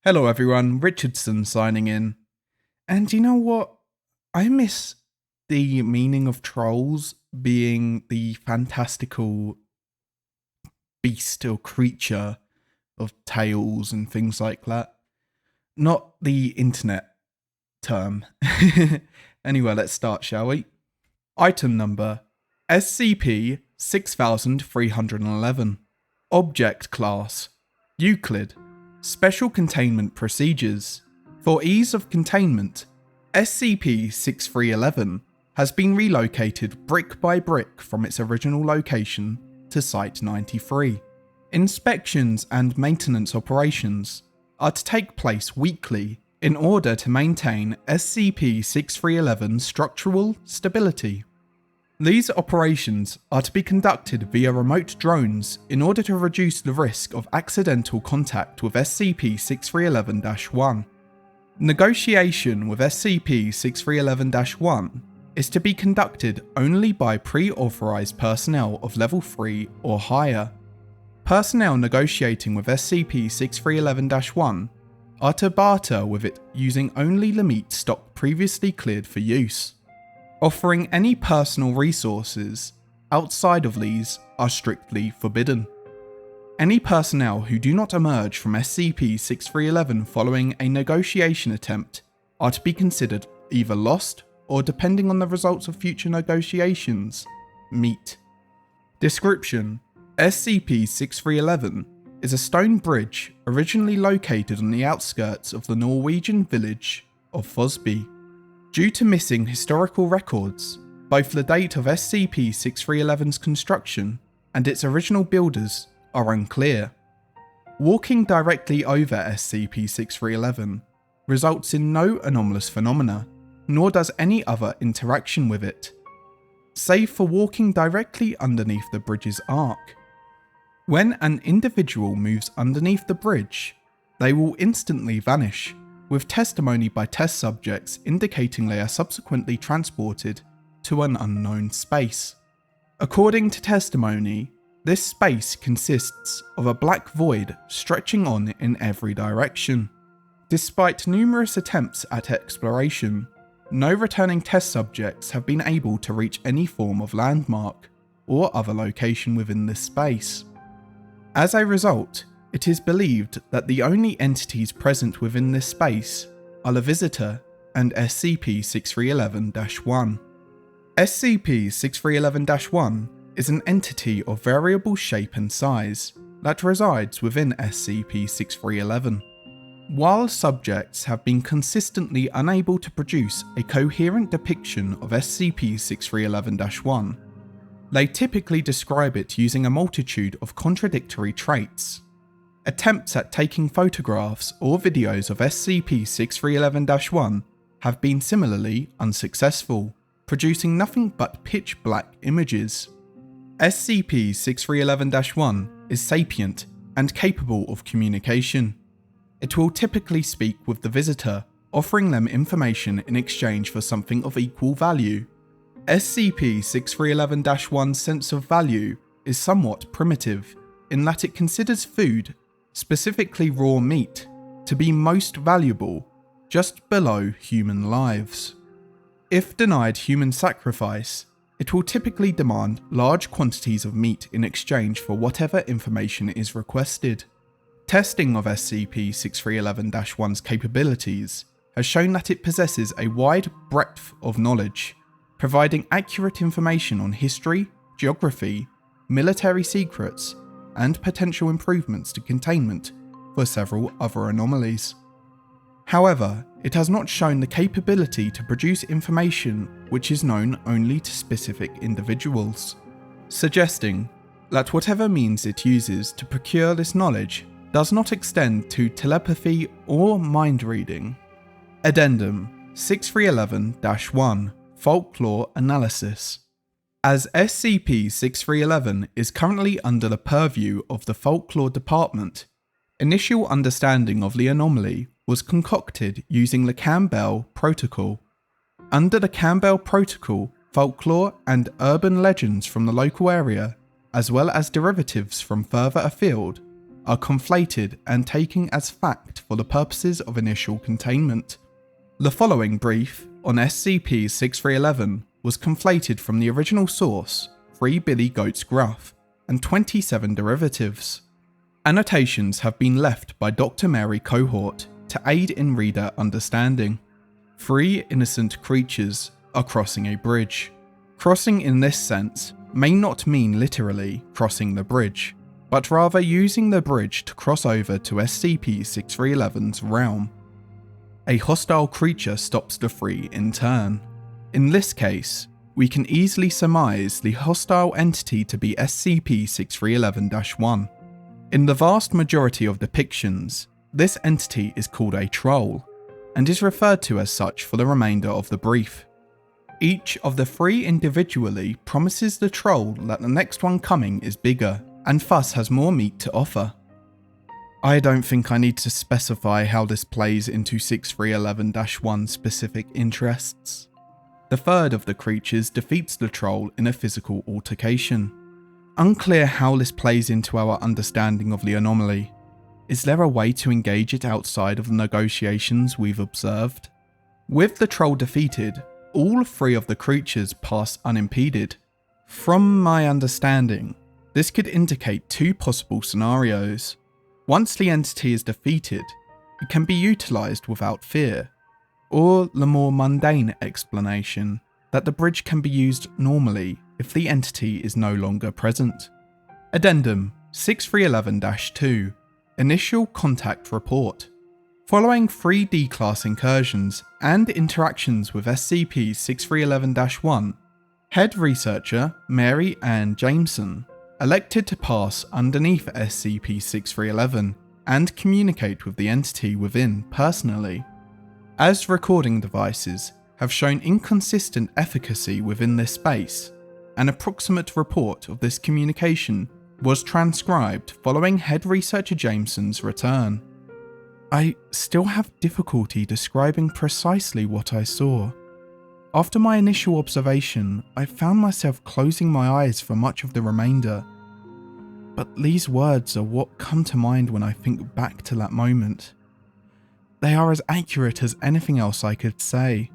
Hello everyone, Richardson signing in. And you know what? I miss the meaning of trolls being the fantastical beast or creature of tales and things like that. Not the internet term. Anyway, let's start, shall we? Item number SCP-6311. Object Class Euclid. Special Containment Procedures. For ease of containment, SCP-6311 has been relocated brick by brick from its original location to Site 93. Inspections and maintenance operations are to take place weekly in order to maintain SCP-6311's structural stability. These operations are to be conducted via remote drones in order to reduce the risk of accidental contact with SCP-6311-1. Negotiation with SCP-6311-1 is to be conducted only by pre-authorized personnel of Level 3 or higher. Personnel negotiating with SCP-6311-1 are to barter with it using only the meat stock previously cleared for use. Offering any personal resources outside of these are strictly forbidden. Any personnel who do not emerge from SCP-6311 following a negotiation attempt are to be considered either lost or, depending on the results of future negotiations, meat. Description: SCP-6311 is a stone bridge originally located on the outskirts of the Norwegian village of Fosby. Due to missing historical records, both the date of SCP-6311's construction and its original builders are unclear. Walking directly over SCP-6311 results in no anomalous phenomena, nor does any other interaction with it, save for walking directly underneath the bridge's arc. When an individual moves underneath the bridge, they will instantly vanish, with testimony by test subjects indicating they are subsequently transported to an unknown space. According to testimony, this space consists of a black void stretching on in every direction. Despite numerous attempts at exploration, no returning test subjects have been able to reach any form of landmark or other location within this space. As a result, it is believed that the only entities present within this space are the Visitor and SCP-6311-1. SCP-6311-1 is an entity of variable shape and size that resides within SCP-6311. While subjects have been consistently unable to produce a coherent depiction of SCP-6311-1, they typically describe it using a multitude of contradictory traits. Attempts at taking photographs or videos of SCP-6311-1 have been similarly unsuccessful, producing nothing but pitch black images. SCP-6311-1 is sapient and capable of communication. It will typically speak with the visitor, offering them information in exchange for something of equal value. SCP-6311-1's sense of value is somewhat primitive, in that it considers food, specifically raw meat, to be most valuable, just below human lives. If denied human sacrifice, it will typically demand large quantities of meat in exchange for whatever information is requested. Testing of SCP-6311-1's capabilities has shown that it possesses a wide breadth of knowledge, providing accurate information on history, geography, military secrets, and potential improvements to containment for several other anomalies. However, it has not shown the capability to produce information which is known only to specific individuals, suggesting that whatever means it uses to procure this knowledge does not extend to telepathy or mind reading. Addendum 6311-1 Folklore Analysis. As SCP-6311 is currently under the purview of the Folklore Department, initial understanding of the anomaly was concocted using the Campbell Protocol. Under the Campbell Protocol, folklore and urban legends from the local area, as well as derivatives from further afield, are conflated and taken as fact for the purposes of initial containment. The following brief on SCP-6311 was conflated from the original source, 3 billy goat's gruff, and 27 derivatives. Annotations have been left by Dr. Mary Cohort to aid in reader understanding. 3 innocent creatures are crossing a bridge. Crossing in this sense may not mean literally crossing the bridge, but rather using the bridge to cross over to SCP-6311's realm. A hostile creature stops the 3 in turn. In this case, we can easily surmise the hostile entity to be SCP-6311-1. In the vast majority of depictions, this entity is called a troll, and is referred to as such for the remainder of the brief. Each of the 3 individually promises the troll that the next one coming is bigger, and thus has more meat to offer. I don't think I need to specify how this plays into 6311-1's specific interests. The third of the creatures defeats the troll in a physical altercation. Unclear how this plays into our understanding of the anomaly. Is there a way to engage it outside of the negotiations we've observed? With the troll defeated, all 3 of the creatures pass unimpeded. From my understanding, this could indicate 2 possible scenarios. Once the entity is defeated, it can be utilised without fear, or the more mundane explanation that the bridge can be used normally if the entity is no longer present. Addendum 6311-2 Initial Contact Report. Following 3 D-Class incursions and interactions with SCP-6311-1, head researcher Mary Ann Jameson elected to pass underneath SCP-6311 and communicate with the entity within personally. As recording devices have shown inconsistent efficacy within this space, an approximate report of this communication was transcribed following head researcher Jamesons' return. I still have difficulty describing precisely what I saw. After my initial observation, I found myself closing my eyes for much of the remainder. But these words are what come to mind when I think back to that moment. They are as accurate as anything else I could say.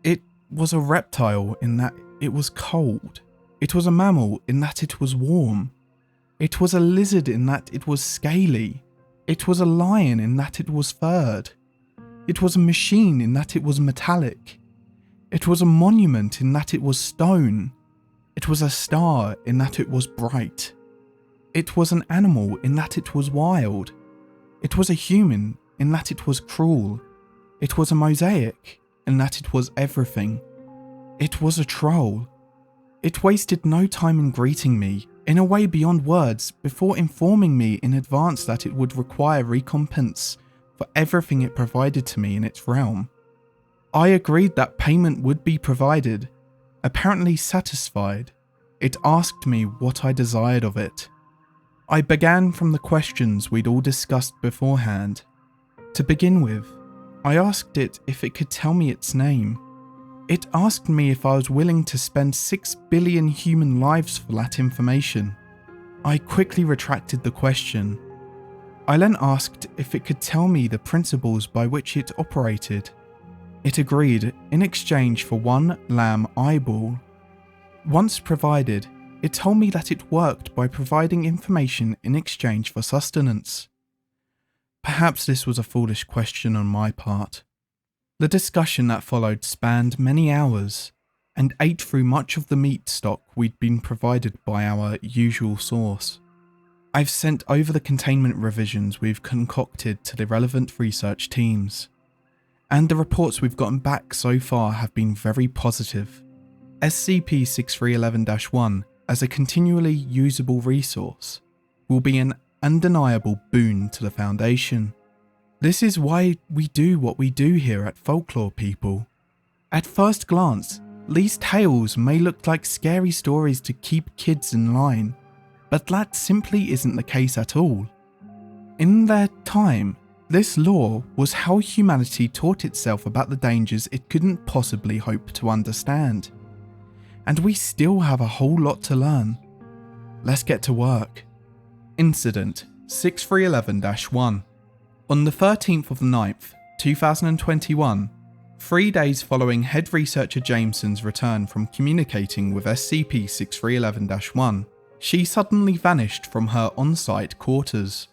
It was a reptile in that it was cold. It was a mammal in that it was warm. It was a lizard in that it was scaly. It was a lion in that it was furred. It was a machine in that it was metallic. It was a monument in that it was stone. It was a star in that it was bright. It was an animal in that it was wild. It was a human in that it was cruel. It was a mosaic in that it was everything. It was a troll. It wasted no time in greeting me in a way beyond words before informing me in advance that it would require recompense for everything it provided to me in its realm. I agreed that payment would be provided. Apparently satisfied, it asked me what I desired of it. I began from the questions we'd all discussed beforehand. To begin with, I asked it if it could tell me its name. It asked me if I was willing to spend 6 billion human lives for that information. I quickly retracted the question. I then asked if it could tell me the principles by which it operated. It agreed in exchange for 1 lamb eyeball. Once provided, it told me that it worked by providing information in exchange for sustenance. Perhaps this was a foolish question on my part. The discussion that followed spanned many hours and ate through much of the meat stock we'd been provided by our usual source. I've sent over the containment revisions we've concocted to the relevant research teams, and the reports we've gotten back so far have been very positive. SCP-6311-1 as a continually usable resource will be an undeniable boon to the Foundation. This is why we do what we do here at Folklore, people. At first glance, these tales may look like scary stories to keep kids in line, but that simply isn't the case at all. In their time, this lore was how humanity taught itself about the dangers it couldn't possibly hope to understand. And we still have a whole lot to learn. Let's get to work. Incident SCP-6311-1. On the 13th of the 9th, 2021, 3 days following head researcher Jamesons' return from communicating with SCP-6311-1, she suddenly vanished from her on-site quarters.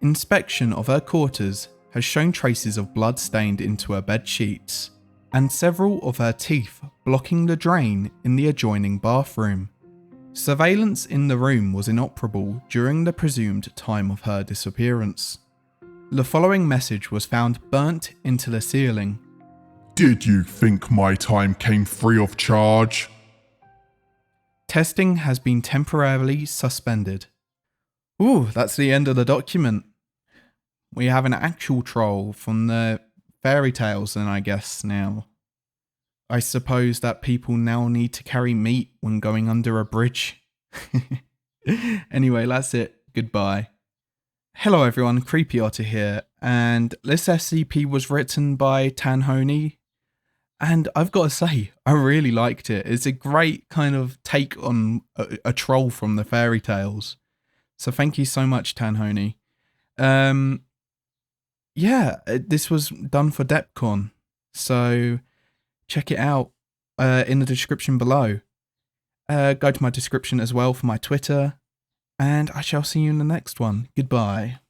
Inspection of her quarters has shown traces of blood stained into her bed sheets, and several of her teeth blocking the drain in the adjoining bathroom. Surveillance in the room was inoperable during the presumed time of her disappearance. The following message was found burnt into the ceiling. Did you think my time came free of charge? Testing has been temporarily suspended. Ooh, that's the end of the document. We have an actual troll from the fairy tales then, I guess, now. I suppose that people now need to carry meat when going under a bridge. Anyway, that's it. Goodbye. Hello everyone, Creepy Otter here, and this SCP was written by Tanhony, and I've got to say, I really liked it. It's a great kind of take on a troll from the fairy tales. So thank you so much, Tanhony. Yeah, this was done for DEPCON, so check it out in the description below. Go to my description as well for my Twitter, and I shall see you in the next one. Goodbye.